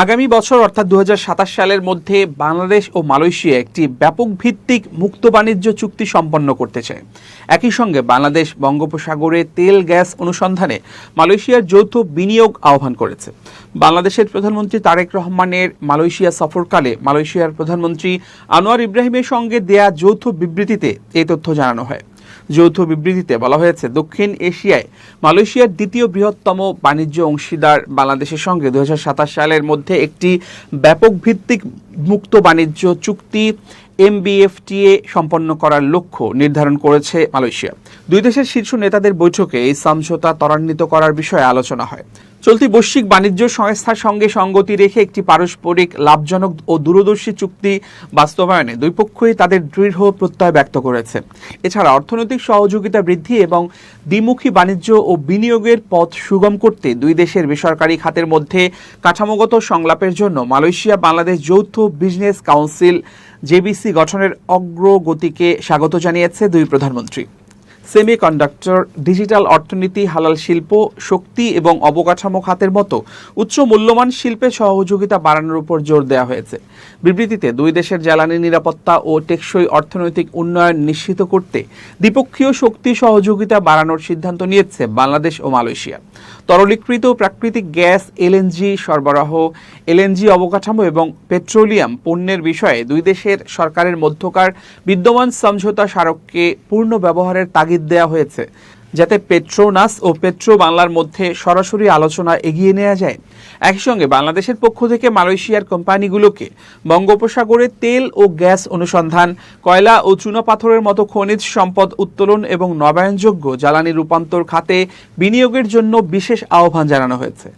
আগামী বছর অর্থাৎ ২০২৭ সালের মধ্যে বাংলাদেশ ও মালয়েশিয়া একটি ব্যাপক ভিত্তিক মুক্ত বাণিজ্য চুক্তি সম্পন্ন করতে চায়। একই সঙ্গে বাংলাদেশ বঙ্গোপসাগরে তেল গ্যাস অনুসন্ধানে মালয়েশিয়ার যৌথ বিনিয়োগ আহ্বান করেছে। বাংলাদেশের প্রধানমন্ত্রী তারেক রহমানের মালয়েশিয়া সফরকালে মালয়েশিয়ার প্রধানমন্ত্রী আনোয়ার ইব্রাহিমের সঙ্গে দেয়া যৌথ বিবৃতিতে এই তথ্য জানানো হয়। যৌথ বিবৃতিতে বলা হয়েছে, দক্ষিণ এশিয়ায় মালয়েশিয়ার দ্বিতীয় বৃহত্তম বাণিজ্য অংশীদার বাংলাদেশের সঙ্গে ২০২৭ সালের মধ্যে একটি ব্যাপক ভিত্তিক মুক্ত বাণিজ্য চুক্তি MBFTA সম্পন্ন করার লক্ষ্য নির্ধারণ করেছে মালয়েশিয়া। দুই দেশের শীর্ষ নেতাদের বৈঠকে এই সমঝোতা ত্বরান্বিত করার বিষয়ে আলোচনা হয়। চলতি বৈশ্বিক বাণিজ্য সংস্থার সঙ্গে সঙ্গতি রেখে একটি পারস্পরিক লাভজনক ও দূরদর্শী চুক্তি বাস্তবায়নে দুই পক্ষই তাদের দৃঢ় প্রত্যয় ব্যক্ত করেছে। এছাড়া অর্থনৈতিক সহযোগিতা বৃদ্ধি এবং দ্বিমুখী বাণিজ্য ও বিনিয়োগের পথ সুগম করতে দুই দেশের বেসরকারি খাতের মধ্যে কাঠামোগত সংলাপের জন্য মালয়েশিয়া বাংলাদেশ যৌথ বিজনেস কাউন্সিল JBC গঠনের অগ্রগতিকে স্বাগত জানিয়েছে দুই প্রধানমন্ত্রী। সেমিকন্ডাক্টর, ডিজিটাল অর্থনীতি, হালাল শিল্প, শক্তি এবং অবকাঠামো খাতের মতো উচ্চ মূল্যমান শিল্পে সহযোগিতা বাড়ানোর উপর জোর দেওয়া হয়েছে। বিবৃতিতে দুই দেশের জ্বালানি নিরাপত্তা ও টেকসই অর্থনৈতিক উন্নয়ন নিশ্চিত করতে দ্বিপক্ষীয় শক্তি সহযোগিতা বাড়ানোর সিদ্ধান্ত নিয়েছে বাংলাদেশ ও মালয়েশিয়া। তরলীকৃত প্রাকৃতিক গ্যাস, LNG সরবরাহ, LNG অবকাঠামো এবং পেট্রোলিয়াম পণ্যের বিষয়ে দুই দেশের সরকারের মধ্যকার বিদ্যমান সমঝোতা স্মারককে পূর্ণ ব্যবহারের তাগিদ দেওয়া হয়েছে, যাতে পেট্রোনাস ও পেট্রো বাংলার মধ্যে সরাসরি আলোচনা এগিয়ে নেওয়া যায়। একই সঙ্গে বাংলাদেশের পক্ষ থেকে মালয়েশিয়ার কোম্পানিগুলোকে বঙ্গোপসাগরে তেল ও গ্যাস অনুসন্ধান, কয়লা ও চুনাপাথরের মতো খনিজ সম্পদ উত্তোলন এবং নবায়নযোগ্য জ্বালানি রূপান্তর খাতে বিনিয়োগের জন্য বিশেষ আহ্বান জানানো হয়েছে।